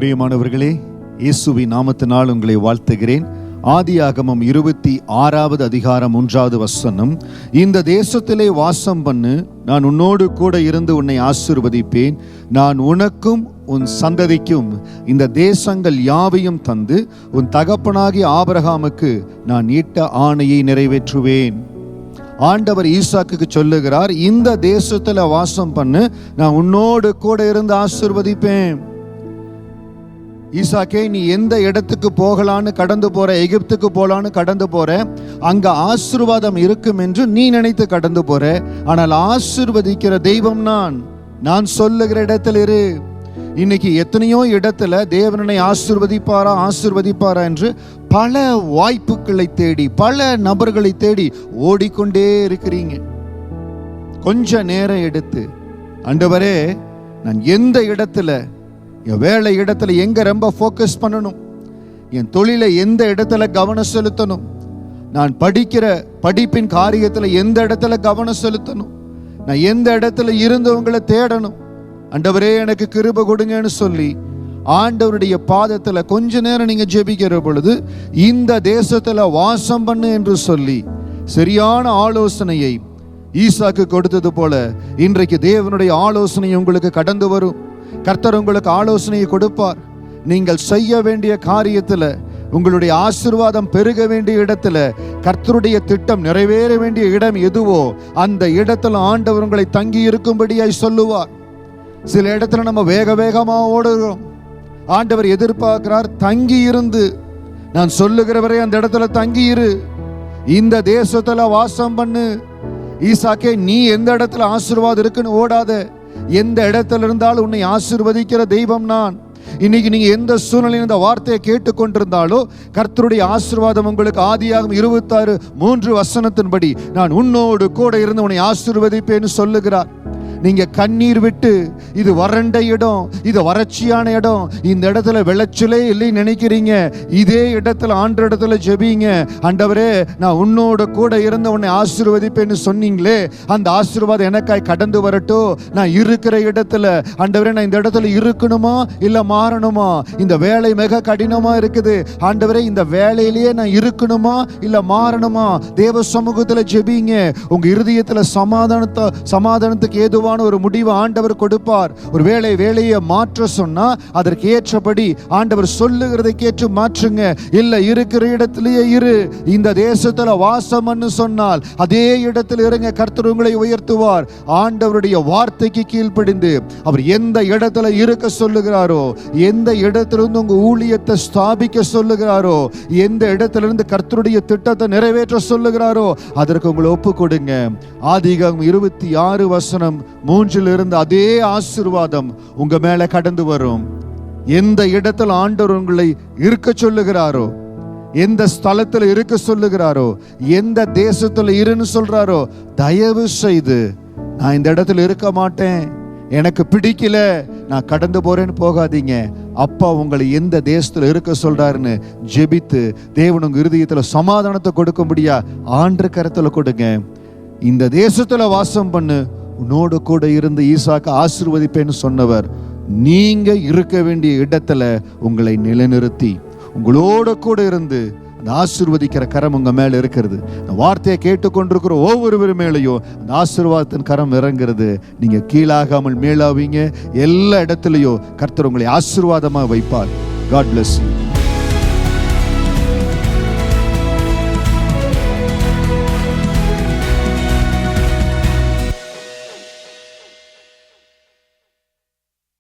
பிரியமானவர்களே, இயேசுவின் நாமத்தினால் உங்களை வாழ்த்துகிறேன். ஆதியாகமம் 26வது அதிகாரம் 1வது வசனம், இந்த தேசத்திலே வாசம் பண்ணு, நான் உன்னோடு கூட இருந்து உன்னை ஆசீர்வதிப்பேன், நான் உனக்கும் உன் சந்ததிக்கும் இந்த தேசங்கள் யாவையும் தந்து உன் தகப்பனாகிய ஆபிரகாமுக்கு நான் இட்ட ஆணையை நிறைவேற்றுவேன். ஆண்டவர் ஈசாக்குக்கு சொல்லுகிறார், இந்த தேசத்துல வாசம் பண்ணு, நான் உன்னோடு கூட இருந்து ஆசீர்வதிப்பேன். ஈசாக்கே, நீ எந்த இடத்துக்கு போகலான்னு கடந்து போற, எகிப்துக்கு போலான்னு கடந்து போற, அங்க ஆசீர்வாதம் இருக்கும் என்று நீ நினைத்து கடந்து போற. ஆனால் ஆசீர்வதிக்கிற தெய்வம் நான் சொல்லுகிற இடத்துல இரு. இன்னைக்கு எத்தனையோ இடத்துல தேவனை ஆசீர்வதிப்பாரா என்று பல வாய்ப்புகளை தேடி, பல நபர்களை தேடி ஓடிக்கொண்டே இருக்கிறீங்க. கொஞ்ச நேரம் எடுத்து, ஆண்டவரே, நான் எந்த இடத்துல, என் வேலை இடத்துல எங்க ரொம்ப ஃபோக்கஸ் பண்ணணும், என் தொழிலை எந்த இடத்துல கவனம் செலுத்தணும், நான் படிக்கிற படிப்பின் காரியத்துல எந்த இடத்துல கவனம் செலுத்தணும், நான் எந்த இடத்துல இருந்தவங்களை தேடணும், ஆண்டவரே எனக்கு கிருபை கொடுங்கன்னு சொல்லி ஆண்டவருடைய பாதத்துல கொஞ்ச நேரம் நீங்க ஜெபிக்கிற பொழுது, இந்த தேசத்துல வாசம் பண்ணு என்று சொல்லி சரியான ஆலோசனையை ஈசாக்கு கொடுத்தது போல இன்றைக்கு தேவனுடைய ஆலோசனை உங்களுக்கு கடந்து வரும். கர்த்தர் உங்களுக்கு ஆலோசனையை கொடுப்பார். நீங்கள் செய்ய வேண்டிய காரியத்துல, உங்களுடைய ஆசீர்வாதம் பெருக வேண்டிய இடத்துல, கர்த்தருடைய திட்டம் நிறைவேற வேண்டிய இடம் எதுவோ அந்த இடத்துல ஆண்டவர் உங்களை தங்கி இருக்கும்படியாய் சொல்லுவார். சில இடத்துல நம்ம வேக வேகமா ஓடுகிறோம். ஆண்டவர் எதிர்பார்க்கிறார், தங்கி இருந்து, நான் சொல்லுகிறவரை அந்த இடத்துல தங்கி இரு, இந்த தேசத்துல வாசம் பண்ணு. ஈசாக்கே, நீ எந்த இடத்துல ஆசீர்வாதம் இருக்குன்னு ஓடாத. எந்த இடத்துல இருந்தாலும் உன்னை ஆசீர்வதிக்கிற தெய்வம் நான். இன்னைக்கு நீங்க எந்த சூழ்நிலையில் இந்த வார்த்தையை கேட்டுக்கொண்டிருந்தாலோ, கர்த்தருடைய ஆசீர்வாதம் உங்களுக்கு ஆதியாகமம் 26:3 வசனத்தின்படி நான் உன்னோடு கூட இருந்து உன்னை ஆசீர்வதிப்பேன்னு சொல்லுகிறார். நீங்க கண்ணீர் விட்டு, இது வறண்ட இடம், இது வறட்சியான இடம், இந்த இடத்துல விளைச்சலே இல்லைன்னு நினைக்கிறீங்க, இதே இடத்துல ஆண்டு இடத்துல ஜெபிங்க, ஆண்டவரே நான் உன்னோட கூட இருந்து உன்னை ஆசீர்வதிப்பேன்னு சொன்னீங்களே, அந்த ஆசீர்வாதம் எனக்காய் கடந்து வரட்டும். நான் இருக்கிற இடத்துல, ஆண்டவரே நான் இந்த இடத்துல இருக்கணுமா இல்ல மாறணுமா, இந்த வேலை மிக கடினமா இருக்குது, ஆண்டவரே இந்த வேலையிலேயே நான் இருக்கணுமா இல்ல மாறணுமா, தேவ சமூகத்துல ஜெபிங்க. உங்க இருதயத்துல சமாதானத்துக்கு ஏதுவா ஒரு முடிவு ஆண்டவர் கொடுப்பார். ஒரு வேலையை மாற்ற சொன்னா அதற்கு ஏற்றபடி ஆண்டவர் சொல்லுகிறதை கேட்டு மாற்றுங்க. இல்ல இருக்கிற இடத்திலேயே இரு, இந்த தேசத்துல வாசம்னு சொன்னால் அதே இடத்தில் இருங்க, கர்த்தர் உங்களை உயர்த்துவார். ஆண்டவருடைய வார்த்தைக்கு கீழ்ப்படிந்து அவர் எந்த இடத்துல இருக்க சொல்லுகிறாரோ, எந்த இடத்திலிருந்து உங்க ஊழியத்தை ஸ்தாபிக்க சொல்லுகிறாரோ, எந்த இடத்திலிருந்து கர்த்தருடைய திட்டத்தை நிறைவேற்ற சொல்லுகிறாரோ அதற்கு உங்களை ஒப்பு கொடுங்க. ஆதியாகமம் 26:3 அதே ஆசீர்வாதம் உங்க மேல கடந்து வரும். எந்த இடத்துல ஆண்டவர் உங்களை இருக்க சொல்லுகிறாரோ, எந்த ஸ்தலத்துல இருக்க சொல்லுகிறாரோ, எந்த தேசத்துல இருன்னு சொல்றாரோ, தயவு செய்து நான் இந்த இடத்துல இருக்க மாட்டேன், எனக்கு பிடிக்கல, நான் கடந்து போறேன்னு போகாதீங்க. அப்பா உங்களை எந்த தேசத்துல இருக்க சொல்றாருன்னு ஜெபித்து தேவன் உங்க இருதயத்துல சமாதானத்தை கொடுக்கும்படியா ஆண்டு கரத்துல கொடுங்க. இந்த தேசத்துல வாசம் பண்ணு, உன்னோடு கூட இருந்து ஈசாக்கு ஆசீர்வதிப்பேன்னு சொன்னவர், நீங்க இருக்க வேண்டிய இடத்துல உங்களை நிலைநிறுத்தி உங்களோட கூட இருந்து அந்த ஆசீர்வதிக்கிற கரம் உங்க மேல இருக்கிறது. அந்த வார்த்தையை கேட்டுக்கொண்டிருக்கிற ஒவ்வொருவர் மேலையும் அந்த ஆசீர்வாதத்தின் கரம் இறங்குறது. நீங்க கீழாகாமல் மேலாவீங்க. எல்லா இடத்துலையும் கர்த்தர் உங்களை ஆசீர்வாதமா வைப்பார். God bless you.